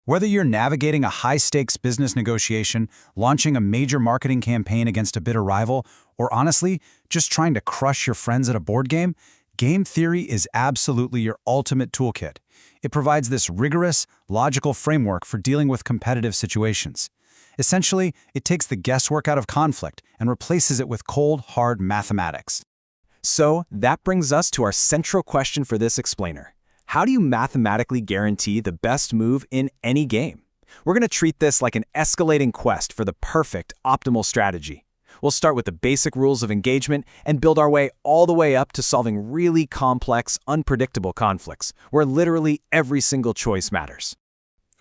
Whether you're navigating a high-stakes business negotiation, launching a major marketing campaign against a bitter rival, or honestly, just trying to crush your friends at a board game, game theory is absolutely your ultimate toolkit. It provides this rigorous, logical framework for dealing with competitive situations. Essentially, it takes the guesswork out of conflict and replaces it with cold, hard mathematics. So, that brings us to our central question for this explainer. How do you mathematically guarantee the best move in any game? We're going to treat this like an escalating quest for the perfect, optimal strategy. We'll start with the basic rules of engagement and build our way all the way up to solving really complex, unpredictable conflicts, where literally every single choice matters.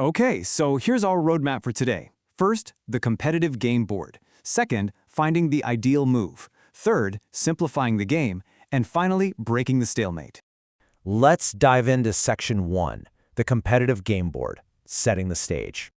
Okay, so here's our roadmap for today. First, the competitive game board. Second, finding the ideal move. Third, simplifying the game. And finally, breaking the stalemate. Let's dive into Section 1, the competitive game board, setting the stage.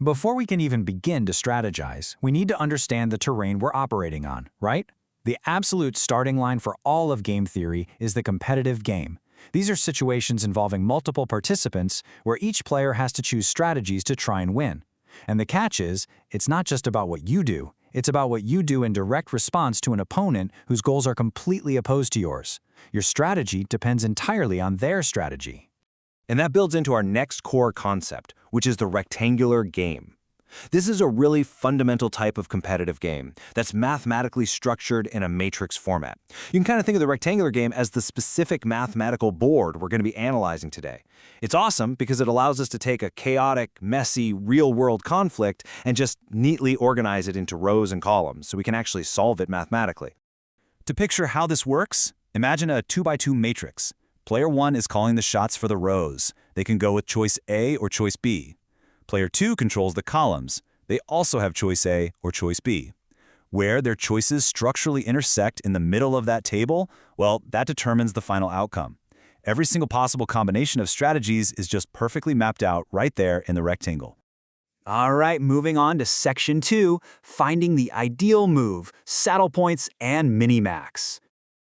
Before we can even begin to strategize, we need to understand the terrain we're operating on, right? The absolute starting line for all of game theory is the competitive game. These are situations involving multiple participants where each player has to choose strategies to try and win. And the catch is, it's not just about what you do, it's about what you do in direct response to an opponent whose goals are completely opposed to yours. Your strategy depends entirely on their strategy. And that builds into our next core concept, which is the rectangular game. This is a really fundamental type of competitive game that's mathematically structured in a matrix format. You can kind of think of the rectangular game as the specific mathematical board we're going to be analyzing today. It's awesome because it allows us to take a chaotic, messy, real-world conflict and just neatly organize it into rows and columns so we can actually solve it mathematically. To picture how this works, imagine a 2x2 matrix. Player 1 is calling the shots for the rows. They can go with choice A or choice B. Player 2 controls the columns. They also have choice A or choice B. Where their choices structurally intersect in the middle of that table, well, that determines the final outcome. Every single possible combination of strategies is just perfectly mapped out right there in the rectangle. All right, moving on to Section 2, finding the ideal move, saddle points, and minimax.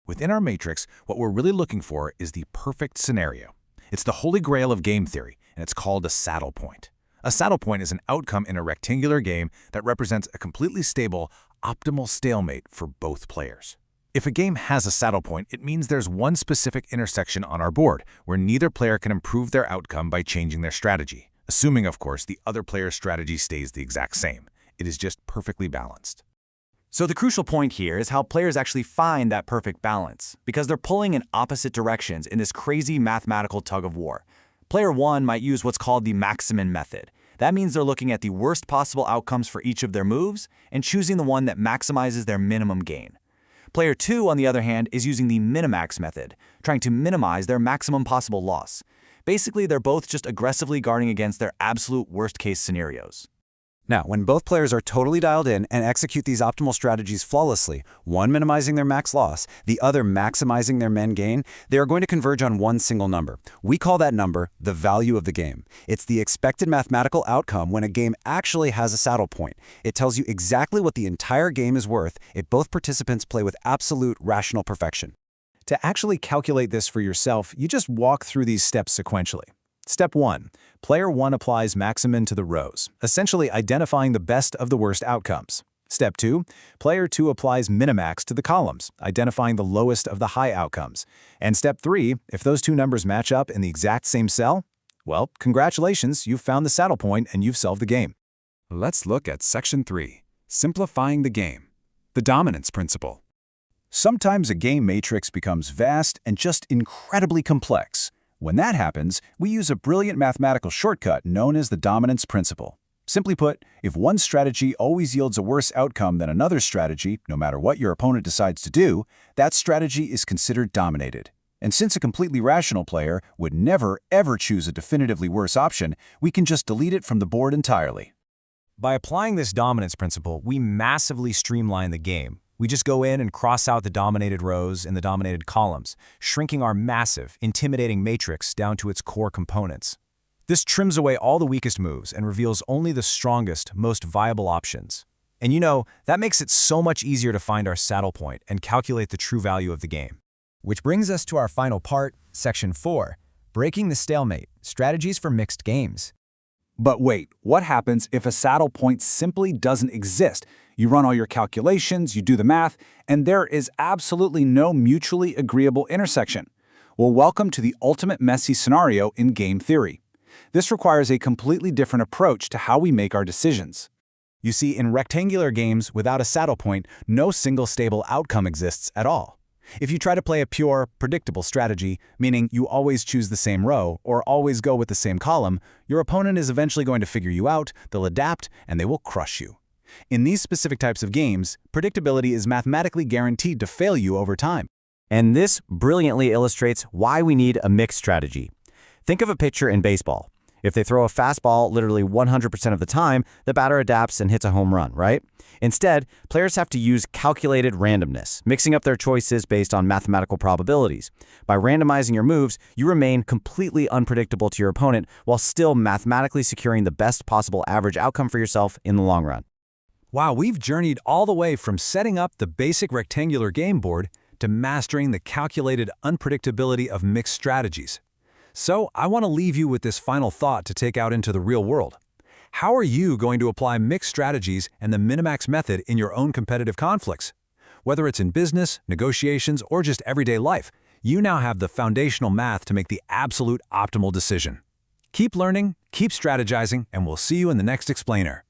Within our matrix, what we're really looking for is the perfect scenario. It's the holy grail of game theory, and it's called a saddle point. A saddle point is an outcome in a rectangular game that represents a completely stable, optimal stalemate for both players. If a game has a saddle point, it means there's one specific intersection on our board where neither player can improve their outcome by changing their strategy, assuming, of course, the other player's strategy stays the exact same. It is just perfectly balanced. So the crucial point here is how players actually find that perfect balance, because they're pulling in opposite directions in this crazy mathematical tug-of-war. Player 1 might use what's called the maximum method. That means they're looking at the worst possible outcomes for each of their moves and choosing the one that maximizes their minimum gain. Player 2, on the other hand, is using the minimax method, trying to minimize their maximum possible loss. Basically, they're both just aggressively guarding against their absolute worst-case scenarios. Now, when both players are totally dialed in and execute these optimal strategies flawlessly, one minimizing their max loss, the other maximizing their min gain, they are going to converge on one single number. We call that number the value of the game. It's the expected mathematical outcome when a game actually has a saddle point. It tells you exactly what the entire game is worth if both participants play with absolute rational perfection. To actually calculate this for yourself, you just walk through these steps sequentially. Step 1. Player 1 applies maximum to the rows, essentially identifying the best of the worst outcomes. Step 2. Player 2 applies minimax to the columns, identifying the lowest of the high outcomes. And Step 3. If those two numbers match up in the exact same cell, well, congratulations, you've found the saddle point and you've solved the game. Let's look at Section 3, simplifying the game. The dominance principle. Sometimes a game matrix becomes vast and just incredibly complex. When that happens, we use a brilliant mathematical shortcut known as the dominance principle. Simply put, if one strategy always yields a worse outcome than another strategy, no matter what your opponent decides to do, that strategy is considered dominated. And since a completely rational player would never, ever choose a definitively worse option, we can just delete it from the board entirely. By applying this dominance principle, we massively streamline the game. We just go in and cross out the dominated rows and the dominated columns, shrinking our massive, intimidating matrix down to its core components. This trims away all the weakest moves and reveals only the strongest, most viable options. And you know, that makes it so much easier to find our saddle point and calculate the true value of the game. Which brings us to our final part, Section 4, Breaking the Stalemate, Strategies for Mixed Games. But wait, what happens if a saddle point simply doesn't exist? You run all your calculations, you do the math, and there is absolutely no mutually agreeable intersection. Well, welcome to the ultimate messy scenario in game theory. This requires a completely different approach to how we make our decisions. You see, in rectangular games without a saddle point, no single stable outcome exists at all. If you try to play a pure, predictable strategy, meaning you always choose the same row or always go with the same column, your opponent is eventually going to figure you out, they'll adapt, and they will crush you. In these specific types of games, predictability is mathematically guaranteed to fail you over time. And this brilliantly illustrates why we need a mixed strategy. Think of a pitcher in baseball. If they throw a fastball literally 100% of the time, the batter adapts and hits a home run, right? Instead, players have to use calculated randomness, mixing up their choices based on mathematical probabilities. By randomizing your moves, you remain completely unpredictable to your opponent while still mathematically securing the best possible average outcome for yourself in the long run. Wow, we've journeyed all the way from setting up the basic rectangular game board to mastering the calculated unpredictability of mixed strategies. So I want to leave you with this final thought to take out into the real world. How are you going to apply mixed strategies and the Minimax method in your own competitive conflicts? Whether it's in business, negotiations, or just everyday life, you now have the foundational math to make the absolute optimal decision. Keep learning, keep strategizing, and we'll see you in the next explainer.